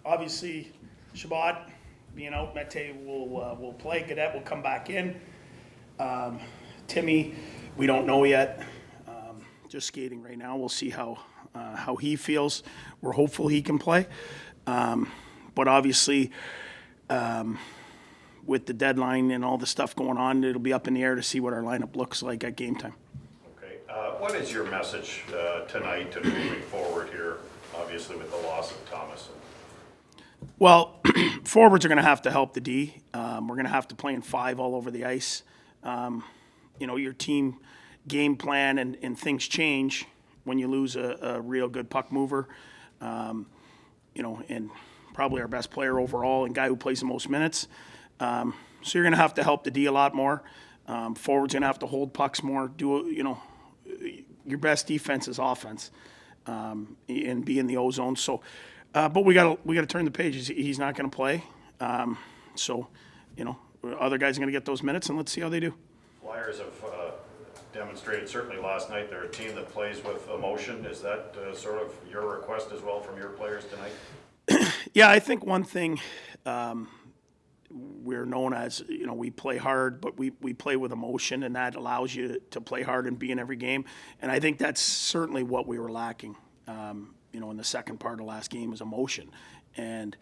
obviously, Shabbat being out, Mete will play. Cadet will come back in. Timmy, we don't know yet. Just skating right now. We'll see how he feels. We're hopeful he can play. But obviously, with the deadline and all the stuff going on, it'll be up in the air to see what our lineup looks like at game time. Okay. What is your message tonight and moving forward here, obviously with the loss of Thomas? Well, forwards are going to have to help the D. We're going to have to play in 5 all over the ice. Your team game plan and things change when you lose a real good puck mover, and probably our best player overall and guy who plays the most minutes. So you're going to have to help the D a lot more. Forwards going to have to hold pucks more. Your best defense is offense, and be in the O zone. So, but we got to turn the page. He's not going to play. Other guys are going to get those minutes, and let's see how they do. Flyers have demonstrated, certainly last night, they're a team that plays with emotion. Is that sort of your request as well from your players tonight? Yeah, I think one thing we're known as, we play hard, but we play with emotion, and that allows you to play hard and be in every game. And I think that's certainly what we were lacking, in the second part of last game is emotion. And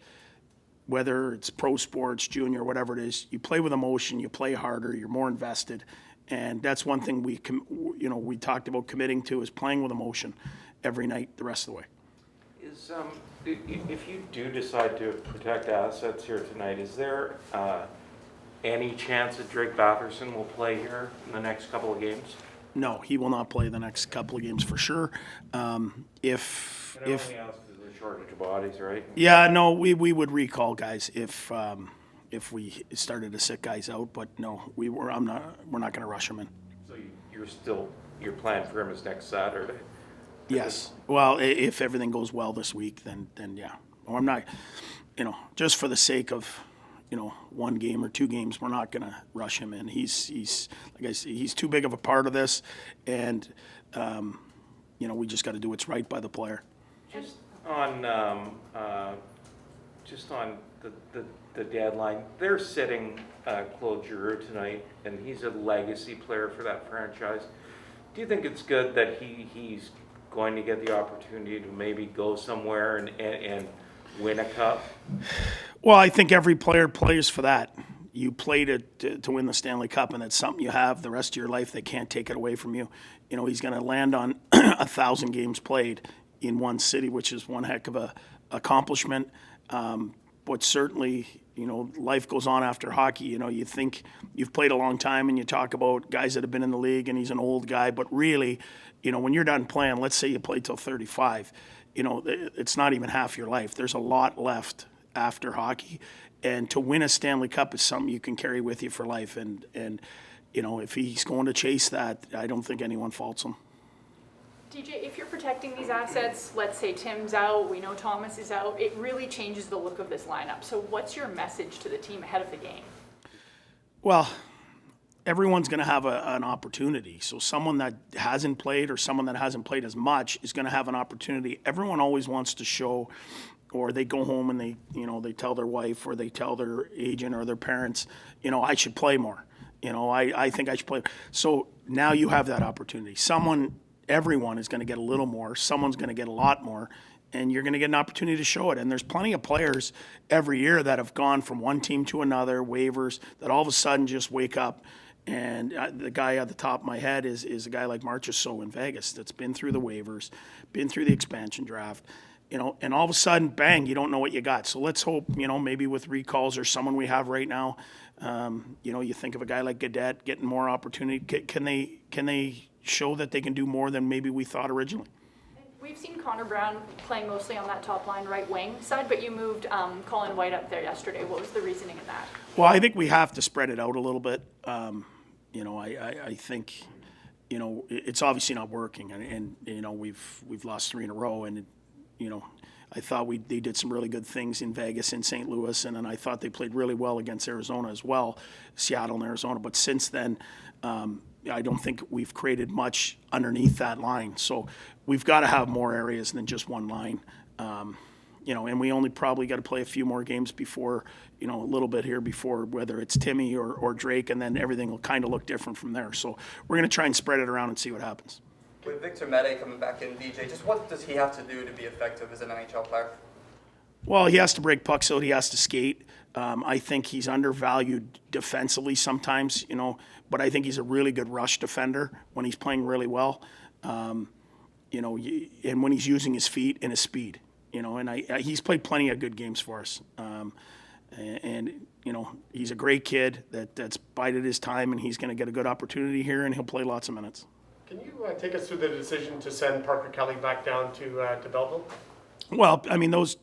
whether it's pro sports, junior, whatever it is, you play with emotion, you play harder, you're more invested. And that's one thing we talked about committing to is playing with emotion every night the rest of the way. Is if you do decide to protect assets here tonight, is there any chance that Drake Batherson will play here in the next couple of games? No, he will not play the next couple of games for sure. If only ask because of the shortage of bodies, right? Yeah, no, we would recall guys if we started to sit guys out, but no, we're not going to rush them in. So your plan for him is next Saturday? Yes. Well, if everything goes well this week, then yeah. Well, I'm not, just for the sake of, 1 game or 2 games, we're not going to rush him in. He's like I say, he's too big of a part of this, and we just got to do what's right by the player. Just on the deadline, they're sitting Claude Giroux tonight, and he's a legacy player for that franchise. Do you think it's good that he's going to get the opportunity to maybe go somewhere and win a cup? Well, I think every player plays for that. You play to win the Stanley Cup, and it's something you have the rest of your life. They can't take it away from you. He's going to land on 1,000 games played in one city, which is one heck of a accomplishment. But certainly, life goes on after hockey. You think you've played a long time, and you talk about guys that have been in the league, and he's an old guy. But really, when you're done playing, let's say you play till 35, it's not even half your life. There's a lot left after hockey. And to win a Stanley Cup is something you can carry with you for life. And if he's going to chase that, I don't think anyone faults him. DJ, if you're protecting these assets, let's say Tim's out, we know Thomas is out, it really changes the look of this lineup. So what's your message to the team ahead of the game? Well, everyone's going to have an opportunity. So someone that hasn't played or someone that hasn't played as much is going to have an opportunity. Everyone always wants to show, or they go home and they tell their wife or they tell their agent or their parents, I should play more. I think I should play. So now you have that opportunity. Everyone is going to get a little more. Someone's going to get a lot more, and you're going to get an opportunity to show it. And there's plenty of players every year that have gone from one team to another, waivers, that all of a sudden just wake up. And the guy at the top of my head is a guy like Marchessault in Vegas that's been through the waivers, been through the expansion draft, and all of a sudden, bang, you don't know what you got. So let's hope, maybe with recalls or someone we have right now, you think of a guy like Gaudette getting more opportunity. Can they show that they can do more than maybe we thought originally? We've seen Connor Brown playing mostly on that top line right wing side, but you moved Colin White up there yesterday. What was the reasoning in that? Well, I think we have to spread it out a little bit. I think, it's obviously not working, and we've lost 3 in a row, and I thought they did some really good things in Vegas and St. Louis, and then I thought they played really well against Arizona as well, Seattle and Arizona. But since then, I don't think we've created much underneath that line. So we've got to have more areas than just one line. and we only probably got to play a few more games before, a little bit here before, whether it's Timmy or Drake, and then everything will kind of look different from there. So we're going to try and spread it around and see what happens. With Victor Mete coming back in, DJ, just what does he have to do to be effective as an NHL player? Well, he has to break pucks out. He has to skate. I think he's undervalued defensively sometimes, but I think he's a really good rush defender when he's playing really well. And when he's using his feet and his speed, and he's played plenty of good games for us. He's a great kid that's bided his time, and he's going to get a good opportunity here, and he'll play lots of minutes. Can you take us through the decision to send Parker Kelly back down to Belleville? Well, those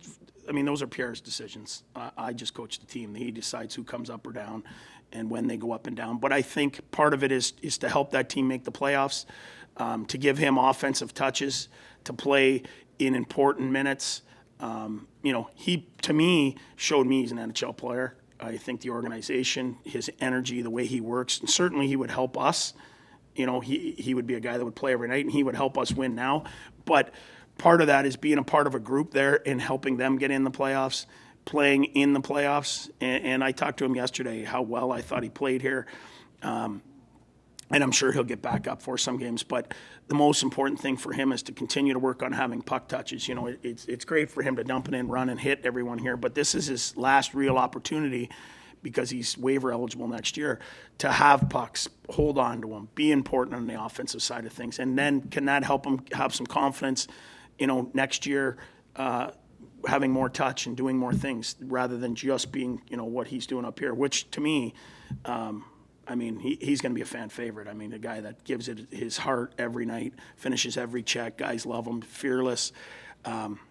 are Pierre's decisions. I just coach the team. He decides who comes up or down and when they go up and down. But I think part of it is to help that team make the playoffs, to give him offensive touches, to play in important minutes. He, to me, showed me he's an NHL player. I think the organization, his energy, the way he works, and certainly he would help us. He would be a guy that would play every night, and he would help us win now. But part of that is being a part of a group there and helping them get in the playoffs, playing in the playoffs. And I talked to him yesterday how well I thought he played here. And I'm sure he'll get back up for some games. But the most important thing for him is to continue to work on having puck touches. It's great for him to dump it in, run, and hit everyone here. But this is his last real opportunity, because he's waiver eligible next year, to have pucks, hold on to them, be important on the offensive side of things. And then can that help him have some confidence, next year, having more touch and doing more things rather than just being, what he's doing up here, which to me, he's going to be a fan favorite. A guy that gives it his heart every night, finishes every check. Guys love him, fearless.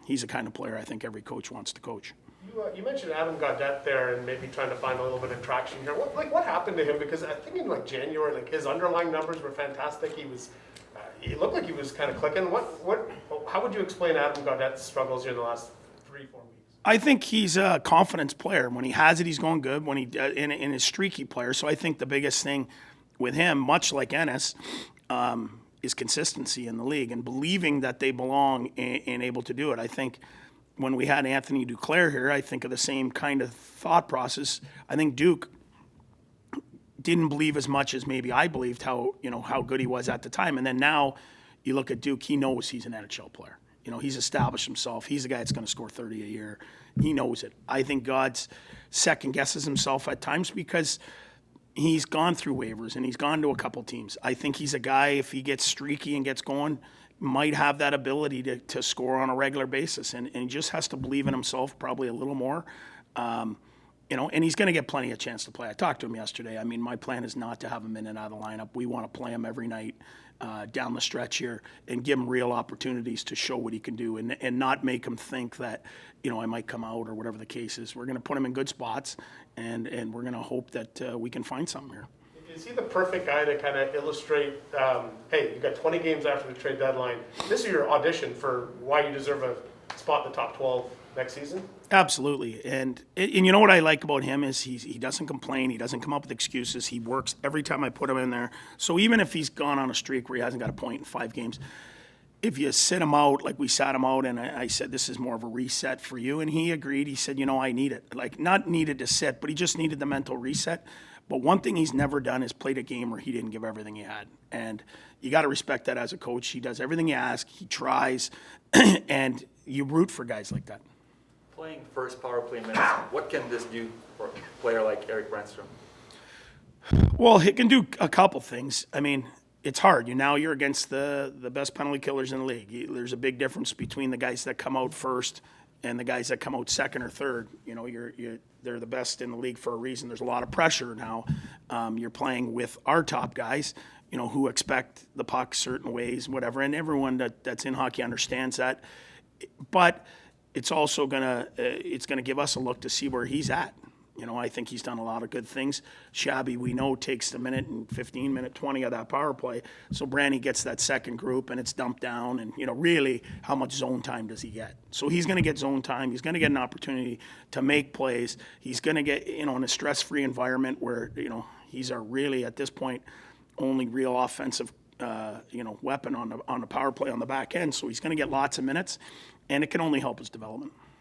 He's the kind of player I think every coach wants to coach. You mentioned Adam Gaudette there and maybe trying to find a little bit of traction here. What happened to him? Because I think in January, his underlying numbers were fantastic. He looked like he was kind of clicking. How would you explain Adam Gaudette's struggles here in the last 3-4 weeks? I think he's a confidence player. When he has it, he's going good. When in his streaky player. So I think the biggest thing with him, much like Ennis, is consistency in the league and believing that they belong and able to do it. I think when we had Anthony Duclair here, I think of the same kind of thought process. I think Duke didn't believe as much as maybe I believed how good he was at the time. And then now you look at Duke, he knows he's an NHL player. He's established himself. He's a guy that's going to score 30 a year. He knows it. I think God's second guesses himself at times because he's gone through waivers and he's gone to a couple teams. I think he's a guy, if he gets streaky and gets going, might have that ability to score on a regular basis. And he just has to believe in himself probably a little more. And he's going to get plenty of chance to play. I talked to him yesterday. My plan is not to have him in and out of the lineup. We want to play him every night down the stretch here and give him real opportunities to show what he can do and not make him think that, I might come out or whatever the case is. We're going to put him in good spots and we're going to hope that we can find something here. Is he the perfect guy to kind of illustrate, hey, you've got 20 games after the trade deadline. This is your audition for why you deserve a spot in the top 12 next season? Absolutely. And you know what I like about him is he doesn't complain. He doesn't come up with excuses. He works every time I put him in there. So even if he's gone on a streak where he hasn't got a point in 5 games, if you sit him out, like we sat him out, and I said, this is more of a reset for you. And he agreed. He said, I need it. Not needed to sit, but he just needed the mental reset. But one thing he's never done is played a game where he didn't give everything he had. And you got to respect that as a coach. He does everything you ask. He tries. And you root for guys like that. Playing first power play minutes, what can this do for a player like Eric Brandstrom? Well, he can do a couple things. It's hard. You're against the best penalty killers in the league. There's a big difference between the guys that come out first and the guys that come out second or third. They're the best in the league for a reason. There's a lot of pressure now. You're playing with our top guys, who expect the puck certain ways, whatever. And everyone that's in hockey understands that. But it's also gonna give us a look to see where he's at. I think he's done a lot of good things. Shabby, we know, takes the minute and 15, minute 20 of that power play. So Brandy gets that second group and it's dumped down. And, really, how much zone time does he get? So he's going to get zone time. He's going to get an opportunity to make plays. He's going to get, in a stress-free environment where, he's our really, at this point, only real offensive, weapon on the power play on the back end. So he's going to get lots of minutes, and it can only help his development.